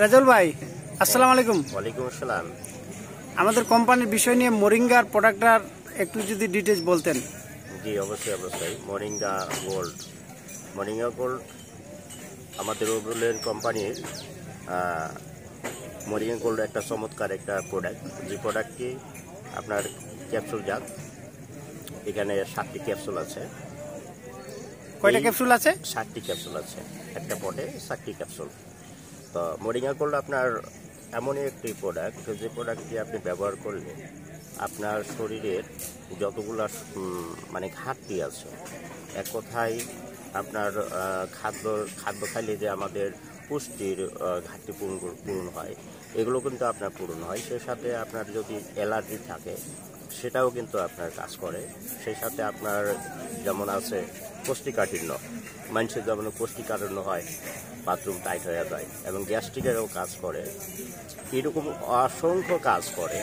রাজল ভাই, আসসালামু আলাইকুম। ওয়ালাইকুম আসসালাম। আমাদের কোম্পানির বিষয় নিয়ে মোরিঙ্গার প্রোডাক্টটার একটু যদি ডিটেইলস বলতেন। জি অবশ্যই মোরিঙ্গা গোল্ড আমাদের ওগুলের কোম্পানির মোরিঙ্গা গোল্ড একটা চমৎকার একটা প্রোডাক্ট, যে প্রোডাক্টটি আপনার ক্যাপসুল জাত। এখানে 7টি ক্যাপসুল আছে। কয়টা ক্যাপসুল আছে? 7টি ক্যাপসুল আছে, একটা পটে 7টি ক্যাপসুল। তো মোরিঙ্গা গোল্ড আপনার এমনই একটি প্রোডাক্ট, যে প্রোডাক্টটি আপনি ব্যবহার করলে আপনার শরীরের যতগুলো মানে ঘাটতি আছে, এক কথায় আপনার খাদ্য খাইলে যে আমাদের পুষ্টির ঘাটতি পূরণ হয়, এগুলো কিন্তু আপনার পূরণ হয়। সেই সাথে আপনার যদি অ্যালার্জি থাকে সেটাও কিন্তু আপনার কাজ করে। সেই সাথে আপনার যেমন আছে কোষ্ঠীকাঠিন্য, মানুষের যেমন কোষ্ঠীকাঠিন্য হয়, বাথরুম টাইট হয়ে যায়, এবং গ্যাস্ট্রিকেরও কাজ করে। এরকম অসংখ্য কাজ করে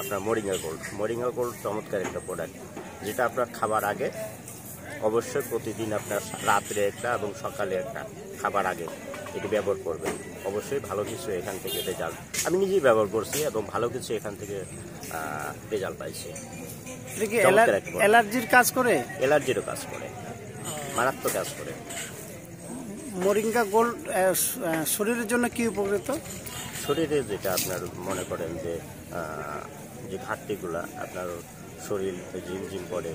আপনার মোরিঙ্গা গোল্ড চমৎকার একটা প্রোডাক্ট, যেটা আপনার খাবার আগে অবশ্যই প্রতিদিন আপনার রাত্রে একটা এবং সকালে একটা খাবার আগে এটি ব্যবহার করবেন। অবশ্যই ভালো কিছু এখান থেকে রেজাল্ট আমি নিজেই ব্যবহার করছি এবং ভালো কিছু এখান থেকে রেজাল্ট পাইছি। অ্যালার্জির কাজ করে? অ্যালার্জিরও কাজ করে, মারাত্মক কাজ করে। মোরিঙ্গা গোল্ড শরীরের জন্য কি উপকৃত? শরীরে যেটা আপনার মনে করেন যে ঘাটতিগুলা আপনার শরীর ঝিমঝিম করে,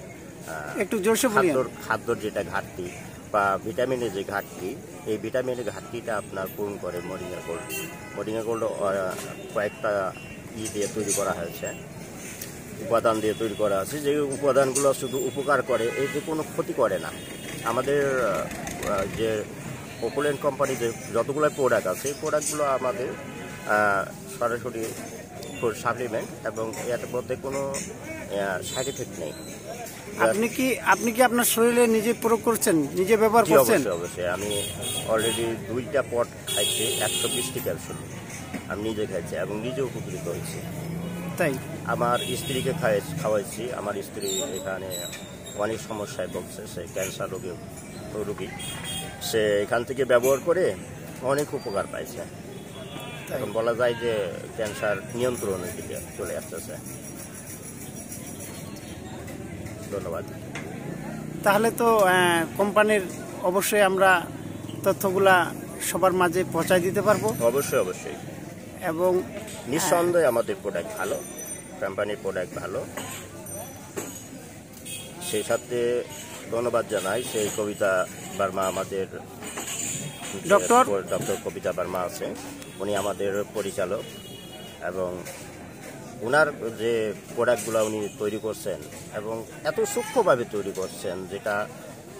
একটু জোরসে খাদ্যর যেটা ঘাটতি বা ভিটামিনের যে ঘাটতি, এই ভিটামিনের ঘাটতিটা আপনার পূরণ করে মোরিঙ্গা গোল্ড কয়েকটা দিয়ে তৈরি করা হয়েছে, উপাদান দিয়ে তৈরি করা আছে। যে উপাদানগুলো শুধু উপকার করে, এই যে কোনো ক্ষতি করে না। আমাদের যে অপুলেন্ট কোম্পানি যে যতগুলো প্রোডাক্ট আছে, এই প্রোডাক্টগুলো আমাদের সরাসরি সাপ্লিমেন্ট, এবং এর মধ্যে কোনো সাইড এফেক্ট নেই। আপনি কি আপনার শরীরে নিজে প্রয়োগ করছেন, নিজে ব্যবহার করছেন? অবশ্যই আমি অলরেডি 2টা পট খাইছি, 120টি ক্যাপসুল আমি নিজে খাইছি এবং নিজে উপকৃত হয়েছি। তাই আমার স্ত্রীকে খাওয়াইছি। আমার স্ত্রী এখানে অনেক সমস্যায় ভুগছে, সে ক্যান্সার রোগী। সে এখান থেকে ব্যবহার করে অনেক উপকার পাইছে। এখন বলা যায় যে ক্যান্সার নিয়ন্ত্রণের দিকে চলে আসতেছে। ধন্যবাদ। তাহলে তো কোম্পানির অবশ্যই আমরা তথ্যগুলা সবার মাঝে পৌঁছায় দিতে পারবো। অবশ্যই এবং নিঃসন্দেহে আমাদের প্রোডাক্ট ভালো, কোম্পানির প্রোডাক্ট ভালো। সেই সাথে ধন্যবাদ জানাই সেই কবিতা বার্মা, আমাদের ডক্টর কবিতা বার্মা আছে, উনি আমাদের পরিচালক, এবং ওনার যে প্রোডাক্টগুলো উনি তৈরি করছেন এবং এত সূক্ষ্মভাবে তৈরি করছেন, যেটা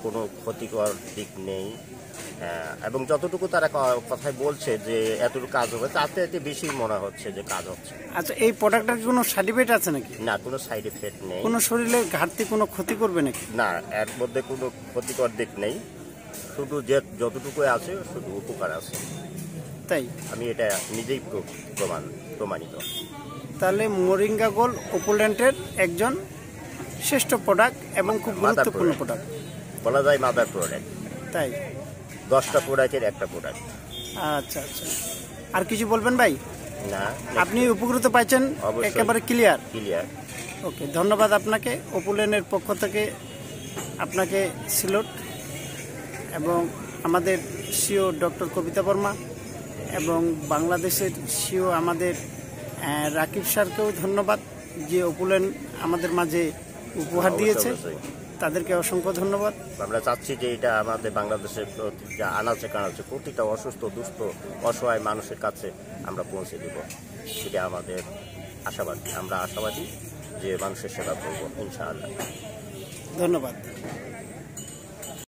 কোনো ক্ষতিকর দিক নেই। এবং যতটুকু তারা কথায় বলছে যে এতটুকু কাজ হবে, তাতে এতে বেশি মনে হচ্ছে যে কাজ হচ্ছে। আচ্ছা, এই প্রোডাক্টের কি কোনো সাইড এফেক্ট আছে নাকি? না, কোনো সাইড এফেক্ট নেই। কোনো শরীরে ঘাটতি কোনো ক্ষতি করবে নাকি? না, এর মধ্যে কোনো ক্ষতিকর দিক নেই, শুধু যে যতটুকু আছে শুধু উপকার আছে। তাই আমি এটা নিজেই প্রমাণিত। তাহলে মোরিঙ্গা গোল্ড অপুলেন্টের একজন শ্রেষ্ঠ প্রোডাক্ট এবং খুব গুরুত্বপূর্ণ প্রোডাক্ট, বলা যায় মাদার প্রোডাক্ট। তাই 10টা প্রোডাক্টের একটা প্রোডাক্ট। আচ্ছা, আর কিছু বলবেন ভাই? না, আপনি উপকৃত পাইছেন একেবারে ক্লিয়ার। ওকে, ধন্যবাদ আপনাকে। অপুলেন্টের পক্ষ থেকে আপনাকে সিলট, এবং আমাদের সিও ডক্টর কবিতা বর্মা এবং বাংলাদেশের সিও আমাদের রাকিব স্যারকেও ধন্যবাদ, যে অপুলেন্ট আমাদের মাঝে উপহার দিয়েছে। তাদেরকে অসংখ্য ধন্যবাদ। আমরা চাচ্ছি যে এটা আমাদের বাংলাদেশের আনাচে কানাচে প্রতিটা অসুস্থ, দুস্থ, অসহায় মানুষের কাছে আমরা পৌঁছে দেব। সেটা আমাদের আশাবাদী। আমরা আশাবাদী যে মানুষের সেবা করব ইনশাআল্লাহ। ধন্যবাদ।